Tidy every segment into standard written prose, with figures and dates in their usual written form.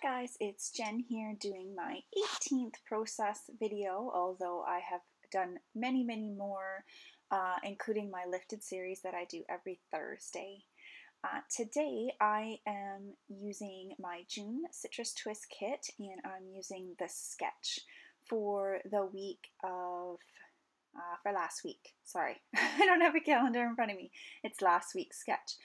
Hi guys, it's Jen here doing my 18th process video, although I have done many more, including my lifted series that I do every Thursday. Today I am using my June Citrus Twist kit, and I'm using the sketch for the week of, for last week. Sorry, I don't have a calendar in front of me. It's last week's sketch.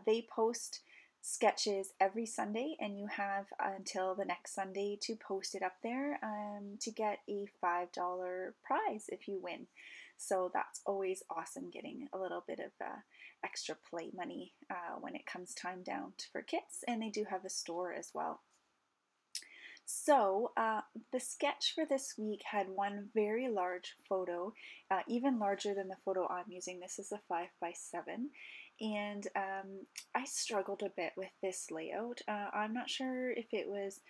They post sketches every Sunday, and you have until the next Sunday to post it up there to get a $5 prize if you win. So that's always awesome, getting a little bit of extra play money when it comes time down for kits, and they do have a store as well. So the sketch for this week had one very large photo, even larger than the photo I'm using. This is a 5x7, and I struggled a bit with this layout. I'm not sure if it was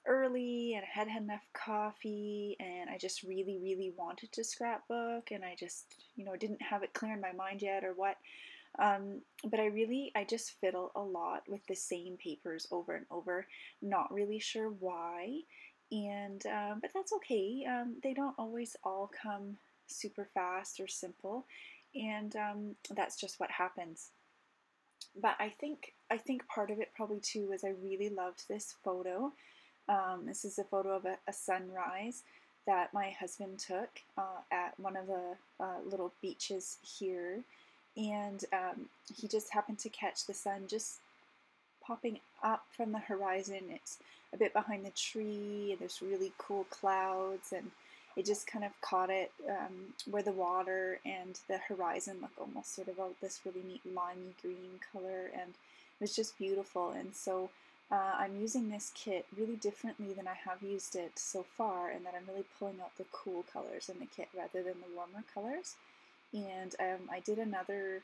early and I hadn't had enough coffee and I just really wanted to scrapbook, and I just, didn't have it clear in my mind yet, or what. But I just fiddle a lot with the same papers over and over, not really sure why, and but that's okay. They don't always all come super fast or simple, and that's just what happens. But I think part of it probably too was I really loved this photo. This is a photo of a sunrise that my husband took at one of the little beaches here, and he just happened to catch the sun just popping up from the horizon. It's a bit behind the tree, and there's really cool clouds, and it just kind of caught it where the water and the horizon look almost sort of this really neat limey green color, and it was just beautiful. And so I'm using this kit really differently than I have used it so far, and that I'm really pulling out the cool colors in the kit rather than the warmer colors. And I did another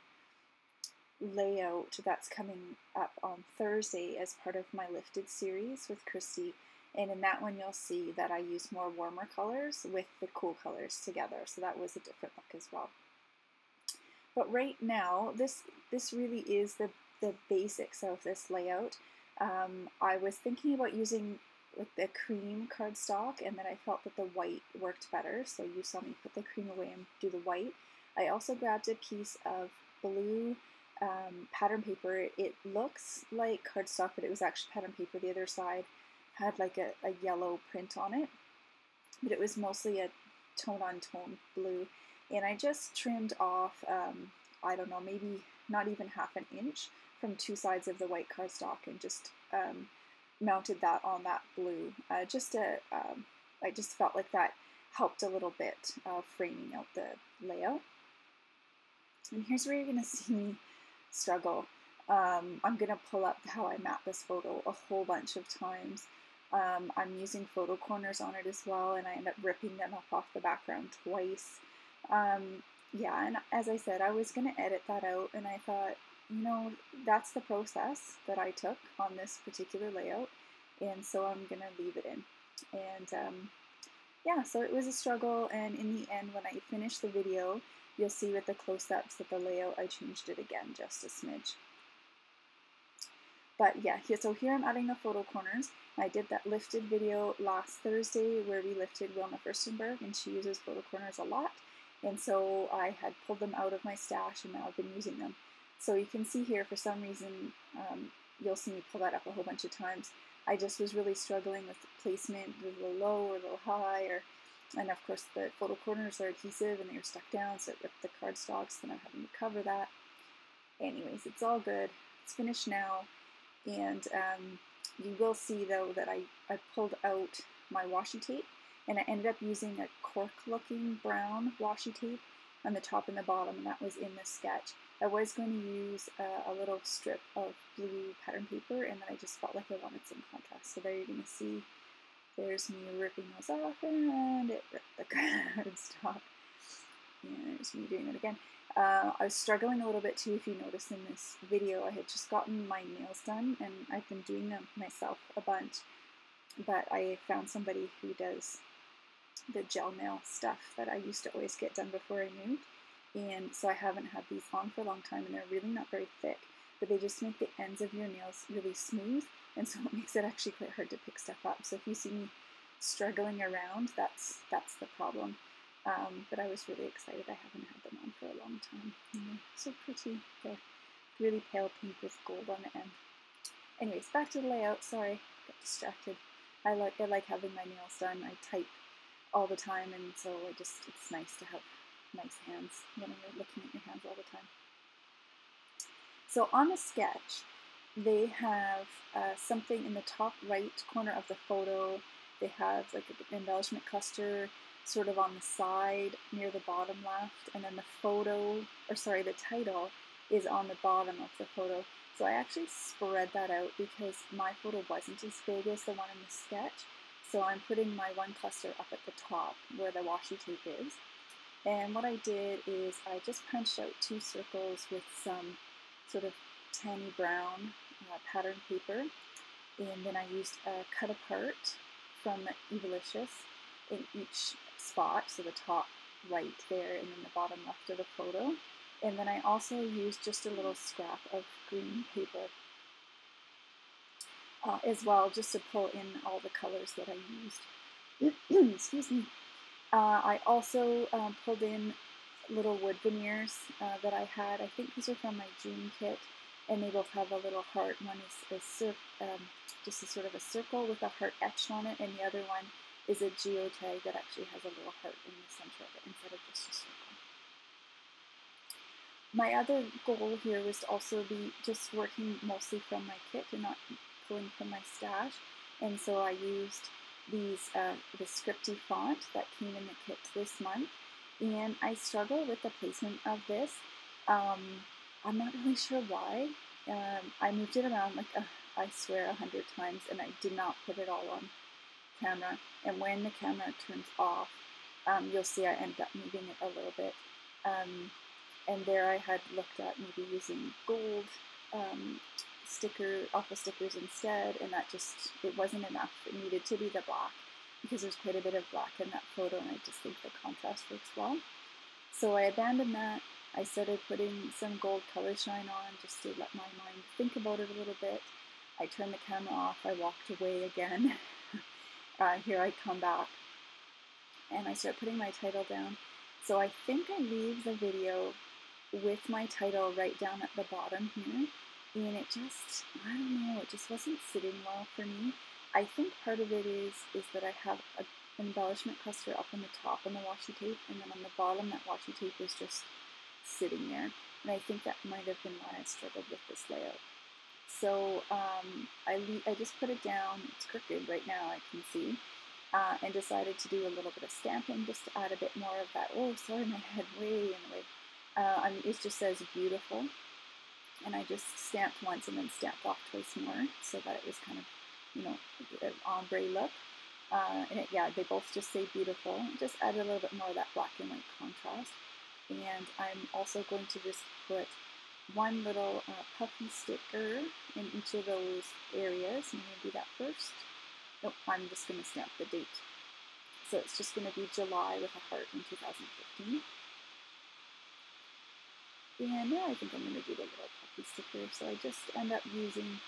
layout that's coming up on Thursday as part of my lifted series with Christy, and in that one you'll see that I use more warmer colors with the cool colors together, so that was a different look as well. But right now this really is the basics of this layout. I was thinking about using the cream cardstock, and then I felt that the white worked better, so you saw me put the cream away and do the white. I also grabbed a piece of blue pattern paper. It looks like cardstock, but it was actually pattern paper. The other side had like a yellow print on it, but it was mostly a tone-on-tone blue. And I just trimmed off, I don't know, maybe not even half an inch from two sides of the white cardstock, and just mounted that on that blue. I just felt like that helped a little bit framing out the layout. And here's where you're going to see me struggle. I'm going to pull up how I map this photo a whole bunch of times. I'm using photo corners on it as well, and I end up ripping them up off the background twice. Yeah, and as I said, I was going to edit that out, and I thought, that's the process that I took on this particular layout, and so I'm going to leave it in. And yeah, so it was a struggle, and in the end, when I finished the video, you'll see with the close-ups that the layout, I changed it again just a smidge. But yeah, so here I'm adding the photo corners. I did that lifted video last Thursday where we lifted Wilma Furstenberg, and she uses photo corners a lot. And so I had pulled them out of my stash, and now I've been using them. So you can see here, for some reason, you'll see me pull that up a whole bunch of times. I just was really struggling with the placement, a little low or a little high, and of course the photo corners are adhesive and they were stuck down, so it ripped the cardstocks, and I'm having to cover that. Anyways, it's all good. It's finished now, and you will see though that I pulled out my washi tape, and I ended up using a cork looking brown washi tape on the top and the bottom, and that was in the sketch. I was going to use a little strip of blue pattern paper, and then I just felt like I wanted some contrast. So there you're going to see there's me ripping those off, and it ripped the cardstock. And there's me doing it again. I was struggling a little bit too, if you notice in this video. I had just gotten my nails done, and I've been doing them myself a bunch, but I found somebody who does the gel nail stuff that I used to always get done before I moved, and so I haven't had these on for a long time, and they're really not very thick, but they just make the ends of your nails really smooth, and so it makes it actually quite hard to pick stuff up. So if you see me struggling around, that's the problem. But I was really excited. I haven't had them on for a long time. So pretty. They're really pale pink with gold on the end. Anyways, back to the layout. Sorry, got distracted. I like having my nails done. I type all the time, and so it's nice to have nice hands when you're looking at your hands all the time. So on the sketch, they have something in the top right corner of the photo. They have like an embellishment cluster sort of on the side near the bottom left, and then the title is on the bottom of the photo. So I actually spread that out because my photo wasn't as big as the one in the sketch. So I'm putting my one cluster up at the top where the washi tape is. And what I did is I just punched out 2 circles with some sort of tanny brown pattern paper. And then I used a cut apart from Evilicious in each spot, so the top right there and then the bottom left of the photo. And then I also used just a little scrap of green paper as well, just to pull in all the colors that I used. Excuse me. I also pulled in little wood veneers that I had. I think these are from my June kit, and they both have a little heart. One is just a sort of a circle with a heart etched on it, and the other one is a geotag that actually has a little heart in the center of it instead of just a circle. My other goal here was to also be just working mostly from my kit and not pulling from my stash, and so I used these the scripty font that came in the kit this month, and I struggle with the placement of this. I'm not really sure why. I moved it around like I swear 100 times, and I did not put it all on camera. And when the camera turns off, you'll see I end up moving it a little bit. And there I had looked at maybe using gold alpha stickers instead, and that it wasn't enough. It needed to be the black because there's quite a bit of black in that photo, and I just think the contrast works well. So I abandoned that. I started putting some gold color shine on just to let my mind think about it a little bit. I turned the camera off. I walked away again. Here I come back, and I start putting my title down. So I think I leave the video with my title right down at the bottom here, and it just, I don't know, it just wasn't sitting well for me. I think part of it is that I have an embellishment cluster up on the top on the washi tape, and then on the bottom that washi tape was just sitting there, and I think that might have been why I struggled with this layout. So I just put it down. It's crooked right now, I can see, and decided to do a little bit of stamping just to add a bit more of that. Oh, sorry, my head way in the way. It just says beautiful, and I just stamped once and then stamped off twice more so that it was kind of, an ombre look. And they both just say beautiful. Just add a little bit more of that black and white contrast. And I'm also going to just put one little puffy sticker in each of those areas. I'm going to do that first. Nope, I'm just going to stamp the date. So it's just going to be July with a heart in 2015. And now I think I'm going to do the little puffy sticker. So I just end up using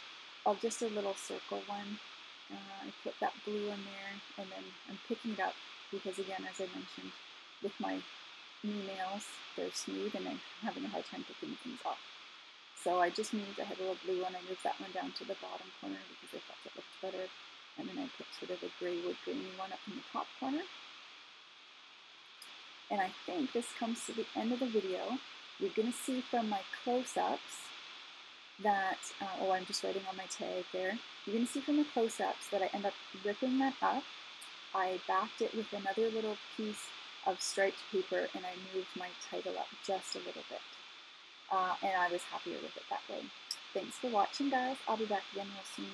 just a little circle one. I put that blue in there, and then I'm picking it up because, again, as I mentioned, with my new nails, they're smooth and I'm having a hard time picking things off. So I just moved, I had a little blue one, I moved that one down to the bottom corner because I thought it looked better. And then I put sort of a gray wood grainy one up in the top corner. And I think this comes to the end of the video. You're going to see from my close-ups that, I'm just writing on my tag there. You're going to see from the close-ups that I end up ripping that up. I backed it with another little piece of striped paper, and I moved my title up just a little bit. And I was happier with it that way. Thanks for watching, guys. I'll be back again real soon.